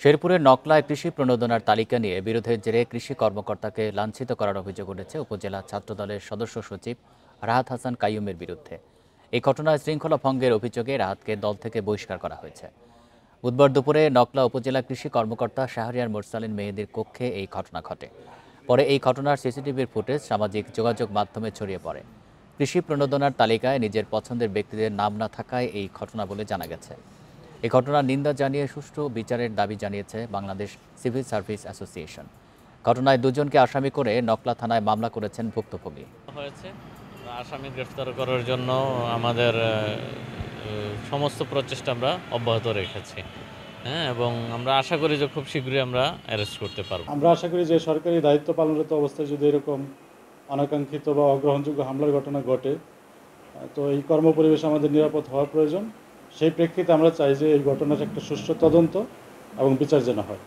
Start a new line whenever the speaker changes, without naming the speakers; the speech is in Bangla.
শেরপুরের নকলায় কৃষি প্রণোদনার তালিকা নিয়ে বিরোধের জেরে কৃষি কর্মকর্তাকে লাঞ্ছিত করার অভিযোগ উঠেছে উপজেলা ছাত্রদলের সদস্য সচিব রাহাত হাসান কাইয়ুমের বিরুদ্ধে। এই ঘটনায় শৃঙ্খলা ভঙ্গের অভিযোগে রাহাতকে দল থেকে বহিষ্কার করা হয়েছে। বুধবার দুপুরে নকলা উপজেলা কৃষি কর্মকর্তা শাহরিয়ার মোরসালিন মেহেদীর কক্ষে এই ঘটনা ঘটে। পরে এই ঘটনার সিসিটিভির ফুটেজ সামাজিক যোগাযোগ মাধ্যমে ছড়িয়ে পড়ে। কৃষি প্রণোদনার তালিকায় নিজের পছন্দের ব্যক্তিদের নাম না থাকায় এই ঘটনা বলে জানা গেছে। এই ঘটনার নিন্দা জানিয়ে সুষ্ঠু বিচারের দাবি জানিয়েছে বাংলাদেশ সিভিল সার্ভিস অ্যাসোসিয়েশন। ঘটনায় দুজনকে আসামি করে নকলা থানায় মামলা করেছেন ভুক্তভোগী।
হয়েছে আসামি গ্রেফতার করার জন্য আমাদের সমস্ত প্রচেষ্টা আমরা অব্যাহত রেখেছি। হ্যাঁ, এবং আমরা আশা করি যে খুব শীঘ্রই আমরা অ্যারেস্ট করতে পারব।
আমরা আশা করি যে সরকারি দায়িত্ব পালনরত অবস্থায় যদি এরকম অনাকাঙ্ক্ষিত বা অগ্রহণযোগ্য হামলার ঘটনা ঘটে, তো এই কর্মপরিবেশ আমাদের নিরাপদ হওয়া প্রয়োজন। সেই প্রেক্ষিতে আমরা চাই যে এই ঘটনার একটা সুষ্ঠু তদন্ত এবং বিচার যেন হয়।